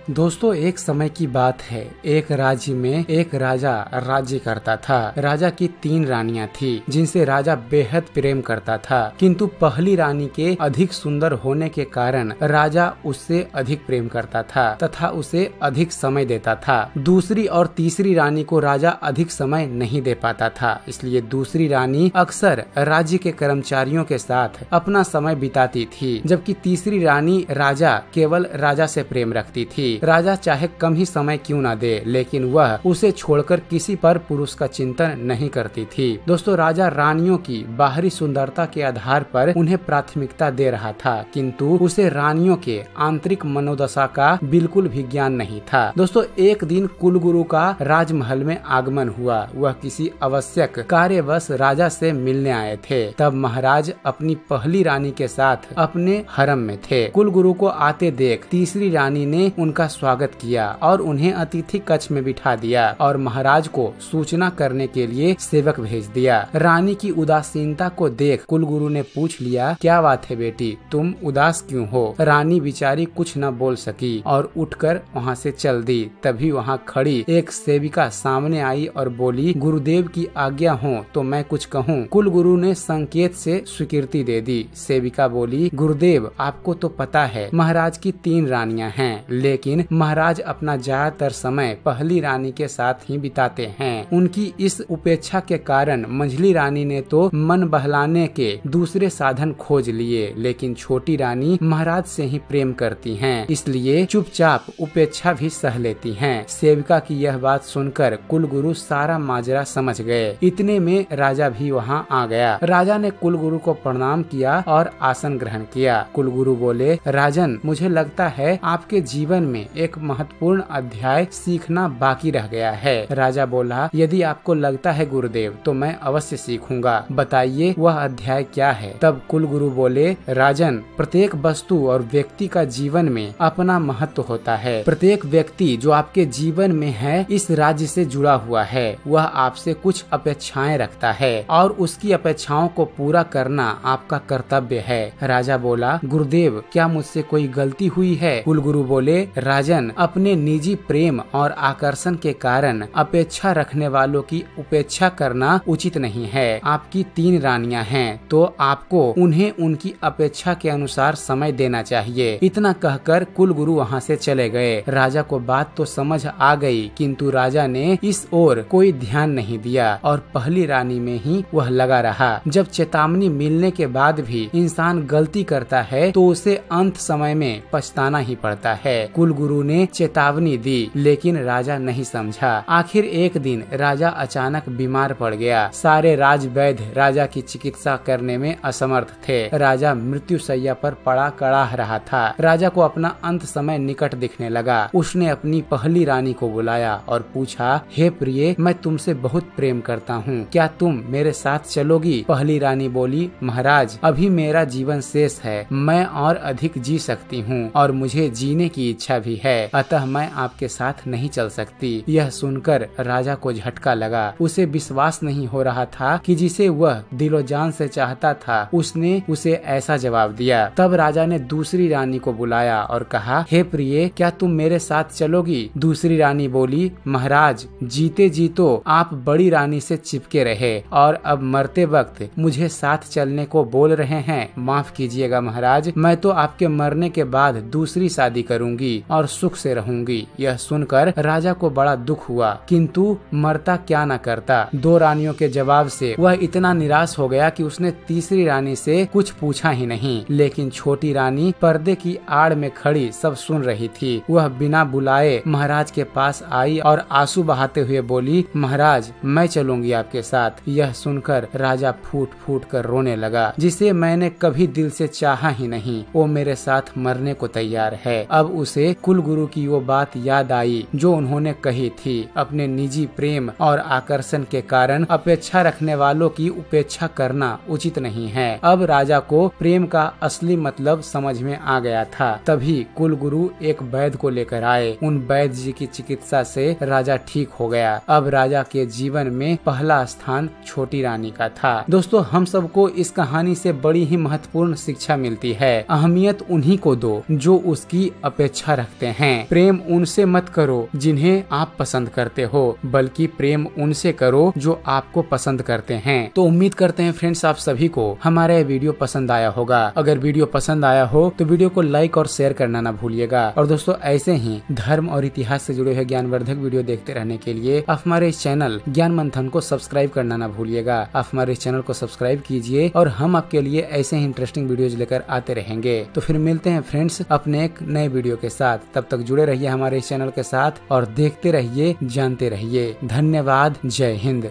दोस्तों, एक समय की बात है। एक राज्य में एक राजा राज्य करता था। राजा की 3 रानियां थी जिनसे राजा बेहद प्रेम करता था, किंतु पहली रानी के अधिक सुंदर होने के कारण राजा उससे अधिक प्रेम करता था तथा उसे अधिक समय देता था। दूसरी और तीसरी रानी को राजा अधिक समय नहीं दे पाता था, इसलिए दूसरी रानी अक्सर राज्य के कर्मचारियों के साथ अपना समय बिताती थी, जबकि तीसरी रानी राजा केवल राजा से प्रेम रखती थी। राजा चाहे कम ही समय क्यों न दे, लेकिन वह उसे छोड़कर किसी पर पुरुष का चिंतन नहीं करती थी। दोस्तों, राजा रानियों की बाहरी सुंदरता के आधार पर उन्हें प्राथमिकता दे रहा था, किंतु उसे रानियों के आंतरिक मनोदशा का बिल्कुल भी ज्ञान नहीं था। दोस्तों, एक दिन कुलगुरु का राजमहल में आगमन हुआ। वह किसी आवश्यक कार्यवश राजा से मिलने आए थे। तब महाराज अपनी पहली रानी के साथ अपने हरम में थे। कुलगुरु को आते देख तीसरी रानी ने उनका स्वागत किया और उन्हें अतिथि कक्ष में बिठा दिया और महाराज को सूचना करने के लिए सेवक भेज दिया। रानी की उदासीनता को देख कुलगुरु ने पूछ लिया, क्या बात है बेटी, तुम उदास क्यों हो? रानी बिचारी कुछ न बोल सकी और उठकर वहाँ से चल दी। तभी वहाँ खड़ी एक सेविका सामने आई और बोली, गुरुदेव की आज्ञा हो तो मैं कुछ कहूँ। कुलगुरु ने संकेत से स्वीकृति दे दी। सेविका बोली, गुरुदेव, आपको तो पता है महाराज की 3 रानियां हैं, लेकिन महाराज अपना ज्यादातर समय पहली रानी के साथ ही बिताते हैं। उनकी इस उपेक्षा के कारण मंझली रानी ने तो मन बहलाने के दूसरे साधन खोज लिए, लेकिन छोटी रानी महाराज से ही प्रेम करती हैं, इसलिए चुपचाप उपेक्षा भी सह लेती हैं। सेविका की यह बात सुनकर कुलगुरु सारा माजरा समझ गए। इतने में राजा भी वहाँ आ गया। राजा ने कुलगुरु को प्रणाम किया और आसन ग्रहण किया। कुलगुरु बोले, राजन, मुझे लगता है आपके जीवन में एक महत्वपूर्ण अध्याय सीखना बाकी रह गया है। राजा बोला, यदि आपको लगता है गुरुदेव तो मैं अवश्य सीखूंगा, बताइए वह अध्याय क्या है? तब कुलगुरु बोले, राजन, प्रत्येक वस्तु और व्यक्ति का जीवन में अपना महत्व होता है। प्रत्येक व्यक्ति जो आपके जीवन में है इस राज्य से जुड़ा हुआ है। वह आपसे कुछ अपेक्षाएं रखता है और उसकी अपेक्षाओं को पूरा करना आपका कर्तव्य है। राजा बोला, गुरुदेव, क्या मुझसे कोई गलती हुई है? कुलगुरु बोले, राजन, अपने निजी प्रेम और आकर्षण के कारण अपेक्षा रखने वालों की उपेक्षा करना उचित नहीं है। आपकी 3 रानियां हैं तो आपको उन्हें उनकी अपेक्षा के अनुसार समय देना चाहिए। इतना कहकर कुलगुरु वहां से चले गए। राजा को बात तो समझ आ गई, किंतु राजा ने इस ओर कोई ध्यान नहीं दिया और पहली रानी में ही वह लगा रहा। जब चेतावनी मिलने के बाद भी इंसान गलती करता है तो उसे अंत समय में पछताना ही पड़ता है। कुलगुरु ने चेतावनी दी, लेकिन राजा नहीं समझा। आखिर एक दिन राजा अचानक बीमार पड़ गया। सारे राजवैद्य राजा की चिकित्सा करने में असमर्थ थे। राजा मृत्युशैया पर पड़ा कड़ाह रहा था। राजा को अपना अंत समय निकट दिखने लगा। उसने अपनी पहली रानी को बुलाया और पूछा, हे प्रिय, मैं तुमसे बहुत प्रेम करता हूँ, क्या तुम मेरे साथ चलोगी? पहली रानी बोली, महाराज, अभी मेरा जीवन शेष है, मैं और अधिक जी सकती हूँ और मुझे जीने की इच्छा भी है, अतः मैं आपके साथ नहीं चल सकती। यह सुनकर राजा को झटका लगा। उसे विश्वास नहीं हो रहा था कि जिसे वह दिलो जान से चाहता था उसने उसे ऐसा जवाब दिया। तब राजा ने दूसरी रानी को बुलाया और कहा, हे प्रिय, क्या तुम मेरे साथ चलोगी? दूसरी रानी बोली, महाराज, जीते जी तो आप बड़ी रानी से चिपके रहे और अब मरते वक्त मुझे साथ चलने को बोल रहे हैं। माफ कीजिएगा महाराज, मैं तो आपके मरने के बाद दूसरी शादी करूंगी और सुख से रहूंगी। यह सुनकर राजा को बड़ा दुख हुआ, किंतु मरता क्या न करता। 2 रानियों के जवाब से वह इतना निराश हो गया कि उसने तीसरी रानी से कुछ पूछा ही नहीं। लेकिन छोटी रानी पर्दे की आड़ में खड़ी सब सुन रही थी। वह बिना बुलाए महाराज के पास आई और आंसू बहाते हुए बोली, महाराज, मैं चलूंगी आपके साथ। यह सुनकर राजा फूट फूट कर रोने लगा। जिसे मैंने कभी दिल से चाहा ही नहीं, वो मेरे साथ मरने को तैयार है। अब उसे कुलगुरु की वो बात याद आई जो उन्होंने कही थी, अपने निजी प्रेम और आकर्षण के कारण अपेक्षा रखने वालों की उपेक्षा करना उचित नहीं है। अब राजा को प्रेम का असली मतलब समझ में आ गया था। तभी कुलगुरु एक वैद्य को लेकर आए। उन वैद्य जी की चिकित्सा से राजा ठीक हो गया। अब राजा के जीवन में पहला स्थान छोटी रानी का था। दोस्तों, हम सबको इस कहानी से बड़ी ही महत्वपूर्ण शिक्षा मिलती है। अहमियत उन्हीं को दो जो उसकी अपेक्षा रखते सकते हैं। प्रेम उनसे मत करो जिन्हें आप पसंद करते हो, बल्कि प्रेम उनसे करो जो आपको पसंद करते हैं। तो उम्मीद करते हैं फ्रेंड्स आप सभी को हमारा ये वीडियो पसंद आया होगा। अगर वीडियो पसंद आया हो तो वीडियो को लाइक और शेयर करना ना भूलिएगा। और दोस्तों ऐसे ही धर्म और इतिहास से जुड़े हुए ज्ञानवर्धक वीडियो देखते रहने के लिए आप हमारे इस चैनल ज्ञान मंथन को सब्सक्राइब करना ना भूलिएगा। आप हमारे इस चैनल को सब्सक्राइब कीजिए और हम आपके लिए ऐसे ही इंटरेस्टिंग वीडियोज लेकर आते रहेंगे। तो फिर मिलते हैं फ्रेंड्स अपने एक नए वीडियो के साथ। तब तक जुड़े रहिए हमारे इस चैनल के साथ और देखते रहिए, जानते रहिए। धन्यवाद। जय हिंद।